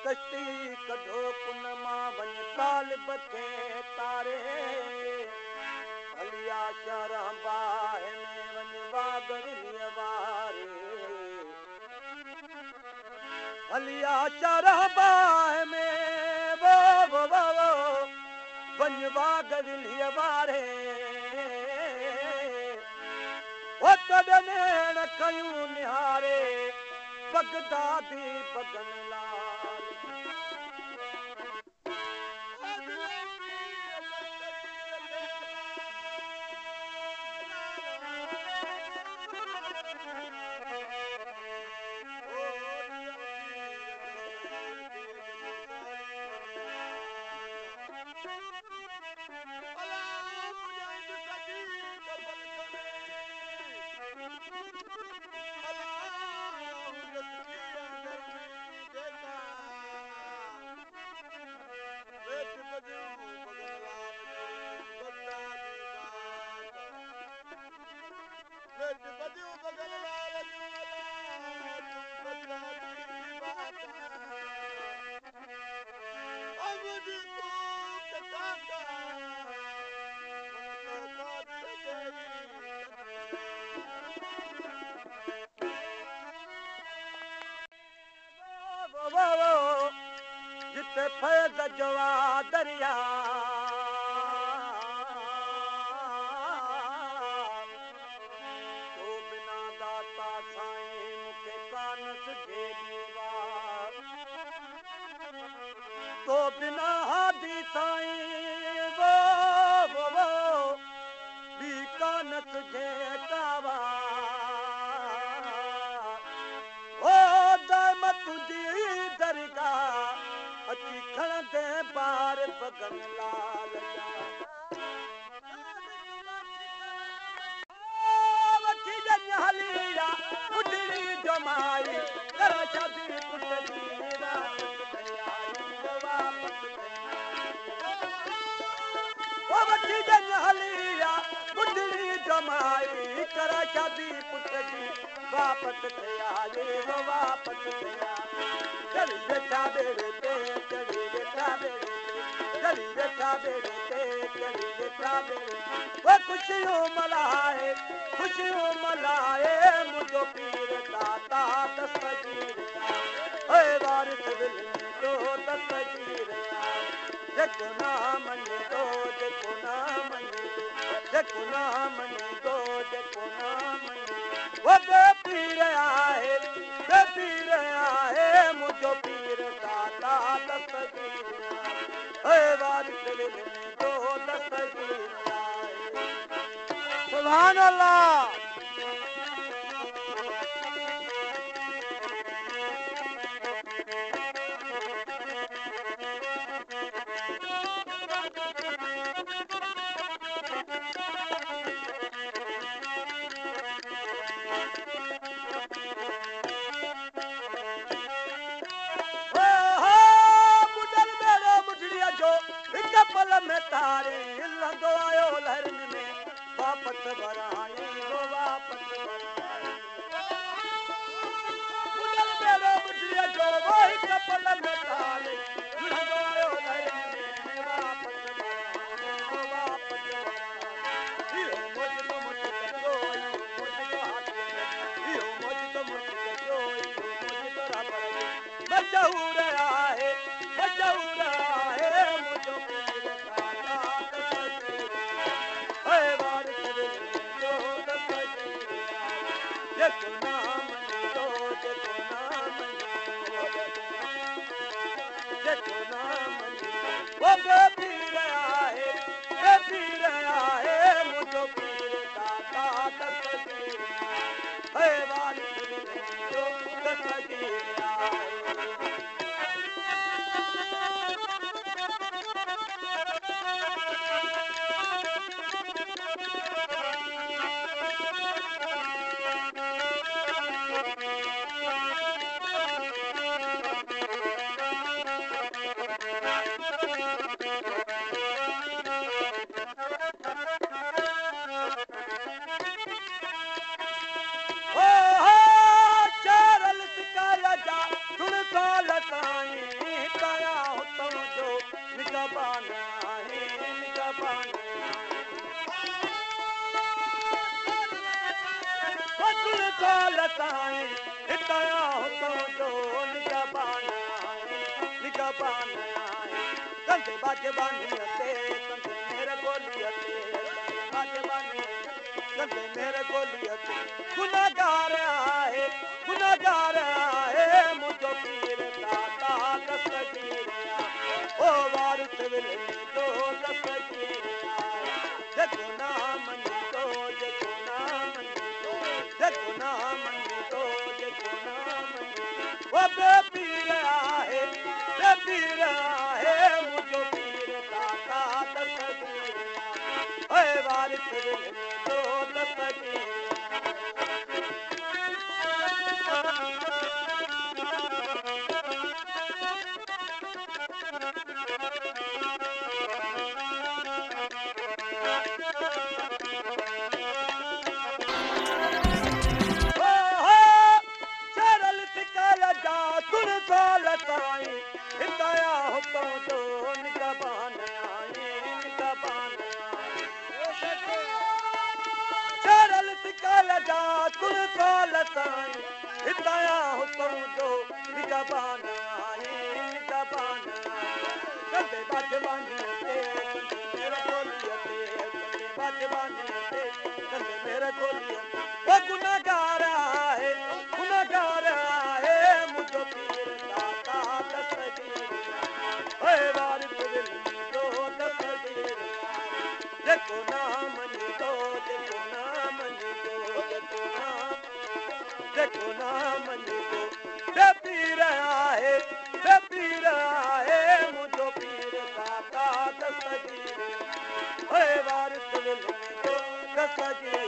कश्ती कढो कुन मां वञ तालिब खे तारे हलिया शहर बाहि में वञ बाग विलीअ वारे हलिया शहर बाहि में वञ बाग विलीअ वारे तॾहिं कयूं निहारे बगदादी बगन लाल जिते फैज़ जवा दरिया तो बिना दाता साईं मूंखे कान सुझे दीवार तो बिना हादी साईं बि कान सुझे कावा तुंहिंजी दरगाह अची खणंदे बार बगन लाल वठी ॼण हलिया उॾड़ी जमाई कर शादी पुट जी वठी ॼण हलिया उॾड़ी जमाई कर शादी पुट जी वापसि थिया वो वापसि थिया चली वेठा बेड़े ते चली वेठा बेड़े ते चली वेठा बेड़े ते चली वेठा बेड़े वो खुशियों मल्हाए मुंहिंजो पीर दाता दस्तगीर ओए वारिस विलनी तो दस्तगीर जेको ना मञे तो जेको ना मञे जेको ना मञे तो जेको ना मञे वो पीर आहे मुंहिंजो पीर दाता दस्तगीर ओए वारिस विलनी तो दस्तगीर सुभान अल्लाह में तारे लंदो आयो लहरन में वापस वराई वो वापस वराई मुदल मेरे मुझरिया जो वो हिक पल में तारे लंदो आयो लहरन में वापस वराई वो वापस वराई यो मुझको जोई मुझको हाथ यो मुझको जोई मुझको रबर मशहूर आहे मुझो जेको ना मञे तो जेको ना मञे वो पीर आहे मुंहिंजो पीर दाता दस्तगीर है वारिस विलनी तो दस्तगीर निगबाना है निगबाना बचल साल ताईं हिताया हुतो जो निगबाना है निगबाना है कंदे बाजबानी ते कंदे मेरे गोलिया ते बाजबानी कंदे मेरे गोलिया ते गुनाहगार है मुझो पीर दाता दस्तगीर ओ वारिस विल जो दस्तगीर देखो ना मनी तो देखो ना मनी तो देखो ना मनी तो देखो ना मनी वो बेपीर आहे मुझो पीर दाता दस्तगीर ओ वारिस विल जो दस्तगीर हिताया हुतो जो निगबाना है निगबाना चरल टिकल जा तुर साल ताईं हिताया हुतो जो निगबाना है निगबाना कंदे बाजबानी ते मेरे गोलिया ते कंदे बाजबानी ते कंदे मेरे गोलिया वो गुनाहगार है मुझो पीर दाता दस्तगीर ओए वारिस विल जो दस्तगीर देखो ना मनी तो देखो ना मनी तो देखो ना मनी तो बेपीर आहे मुझो पीर दाता दस्तगीर ओए वारिस विल जो दस्तगीर